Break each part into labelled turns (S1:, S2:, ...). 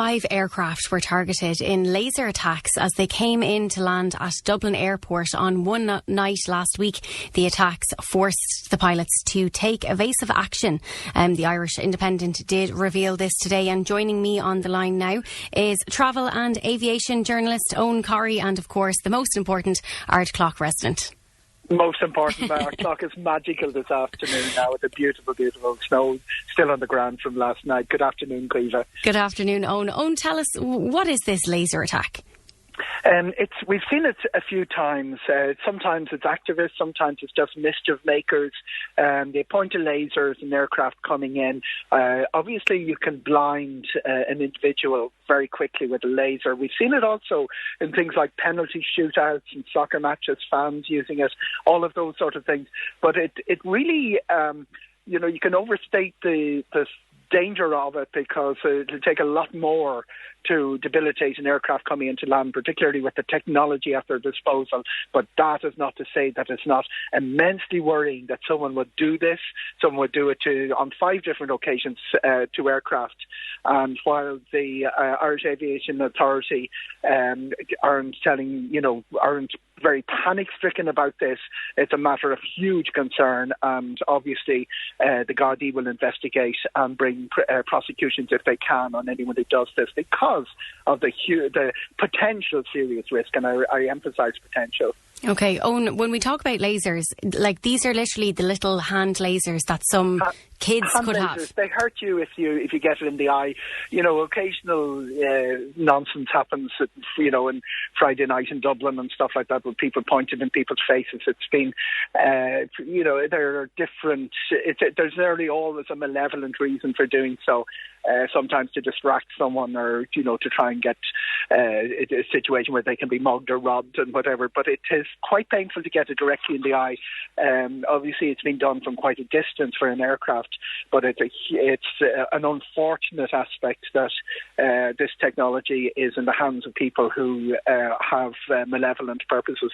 S1: 5 aircraft were targeted in laser attacks as they came in to land at Dublin Airport on one night last week. The attacks forced the pilots to take evasive action. The Irish Independent did reveal this today, and joining me on the line now is travel and aviation journalist Eoghan Corry and, of course, the most important, Ard Clock resident.
S2: Most important, our clock is magical this afternoon now with the beautiful, beautiful snow still on the ground from last night. Good afternoon, Caoimhe.
S1: Good afternoon, Eoghan. Eoghan, tell us, what is this laser attack?
S2: We've seen it a few times. Sometimes it's activists, sometimes it's just mischief makers. They point to lasers and aircraft coming in. Obviously, you can blind an individual very quickly with a laser. We've seen it also in things like penalty shootouts and soccer matches, fans using it, all of those sort of things. But it really, you can overstate the danger of it because it'll take a lot more to debilitate an aircraft coming into land, particularly with the technology at their disposal. But that is not to say that it's not immensely worrying that someone would do this. Someone would do it on 5 different occasions to aircraft. And while the Irish Aviation Authority aren't very panic-stricken about this, it's a matter of huge concern, and obviously the Gardaí will investigate and bring prosecutions if they can on anyone who does this because of the potential serious risk, and I emphasise potential.
S1: Okay, Eoghan, when we talk about lasers, like these are literally the little hand lasers that some kids could have.
S2: They hurt you if you get it in the eye. Occasional nonsense happens, in Friday night in Dublin and stuff like that, with people pointing in people's faces. It's been, there are different. There's nearly always a malevolent reason for doing so. Sometimes to distract someone or, to try and get a situation where they can be mugged or robbed and whatever. But it is quite painful to get it directly in the eye. Obviously, it's been done from quite a distance for an aircraft, but it's an unfortunate aspect that this technology is in the hands of people who have malevolent purposes.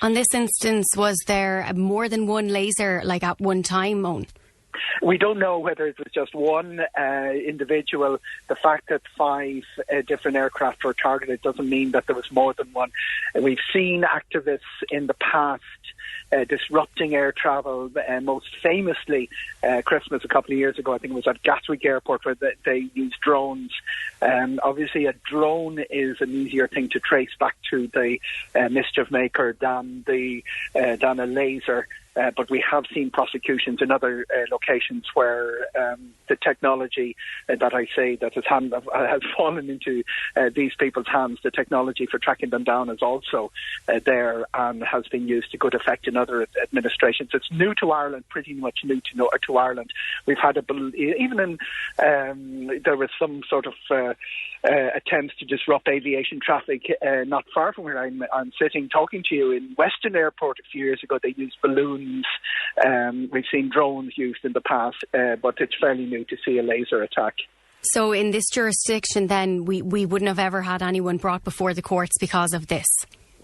S1: On this instance, was there more than one laser, like at one time, Eoghan?
S2: We don't know whether it was just one individual. The fact that 5 different aircraft were targeted doesn't mean that there was more than one. We've seen activists in the past disrupting air travel, most famously Christmas a couple of years ago. I think it was at Gatwick Airport where they used drones. Obviously, a drone is an easier thing to trace back to the mischief maker than a laser. But we have seen prosecutions in other locations where the technology that I say that has fallen into these people's hands, the technology for tracking them down is also there and has been used to good effect in other administrations. It's new to Ireland, pretty much new to Ireland. We've had there was some sort of attempts to disrupt aviation traffic not far from where I'm sitting talking to you in Western Airport a few years ago. They used balloons. We've seen drones used in the past, but it's fairly new to see a laser attack.
S1: So in this jurisdiction then, we wouldn't have ever had anyone brought before the courts because of this?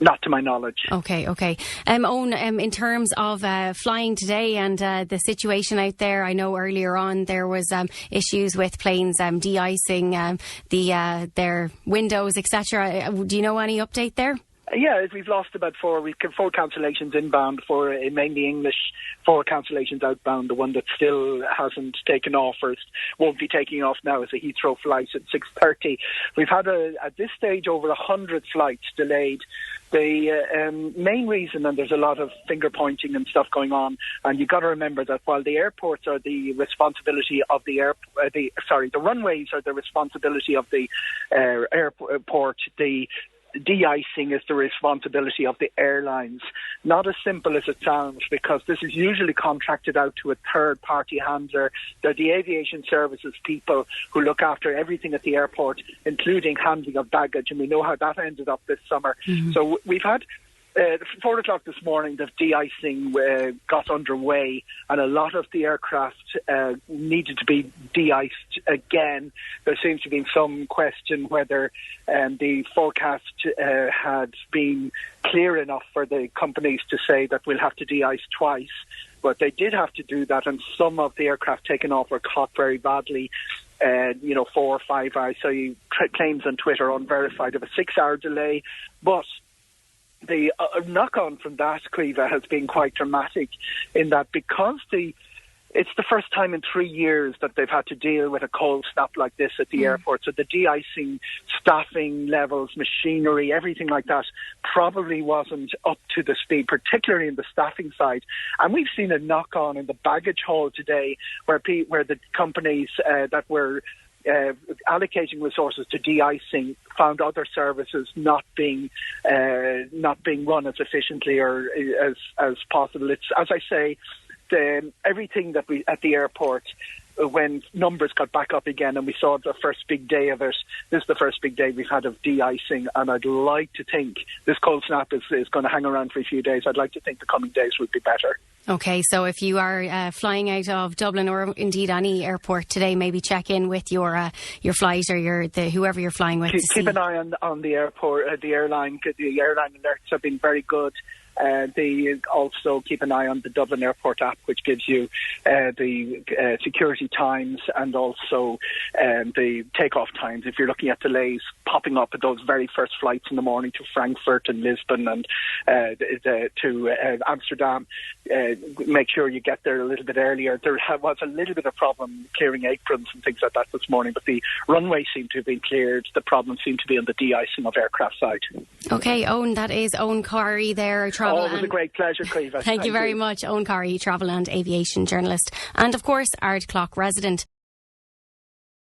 S2: Not to my knowledge. Okay.
S1: Eoghan, in terms of flying today and the situation out there, I know earlier on there was issues with planes de-icing their windows, etc. Do you know any update there?
S2: Yeah, we've lost about 4 cancellations inbound, mainly English, 4 cancellations outbound. The one that still hasn't taken off or won't be taking off now is a Heathrow flight at 6:30. We've had at this stage over 100 flights delayed. The main reason, and there's a lot of finger pointing and stuff going on, and you've got to remember that while the airports are the responsibility of the runways are the responsibility of the airport, the de-icing is the responsibility of the airlines. Not as simple as it sounds, because this is usually contracted out to a third-party handler. They're the aviation services people who look after everything at the airport, including handling of baggage, and we know how that ended up this summer. Mm-hmm. So we've had 4 o'clock this morning, the de-icing got underway, and a lot of the aircraft needed to be de-iced again. There seems to be some question whether the forecast had been clear enough for the companies to say that we'll have to de-ice twice. But they did have to do that, and some of the aircraft taken off were caught very badly. 4 or 5 hours. So he claims on Twitter unverified of a 6-hour delay, but the knock-on from that, Caoimhe, has been quite dramatic in that because it's the first time in 3 years that they've had to deal with a cold snap like this at the airport. So the de-icing, staffing levels, machinery, everything like that probably wasn't up to the speed, particularly in the staffing side. And we've seen a knock-on in the baggage hall today where the companies that were allocating resources to de-icing found other services not being run as efficiently or as possible. It's, as I say, everything that we at the airport, when numbers got back up again and we saw the first big day of it, this is the first big day we've had of de-icing, and I'd like to think this cold snap is going to hang around for a few days. I'd like to think the coming days would be better.
S1: Okay, so if you are flying out of Dublin or indeed any airport today, maybe check in with your flight or whoever you're flying with.
S2: Keep an eye on the airport, the airline. The airline alerts have been very good. They also keep an eye on the Dublin Airport app, which gives you the security times and also the takeoff times. If you're looking at delays popping up at those very first flights in the morning to Frankfurt and Lisbon and to Amsterdam, make sure you get there a little bit earlier. There was a little bit of problem clearing aprons and things like that this morning, but the runway seemed to have been cleared. The problem seemed to be on the de-icing of aircraft side.
S1: Okay, Eoghan, that is Eoghan Corry there.
S2: Always a great pleasure, Caoimhe.
S1: Thank you very much, Eoghan Corry, travel and aviation journalist and, of course, Ard Clock resident.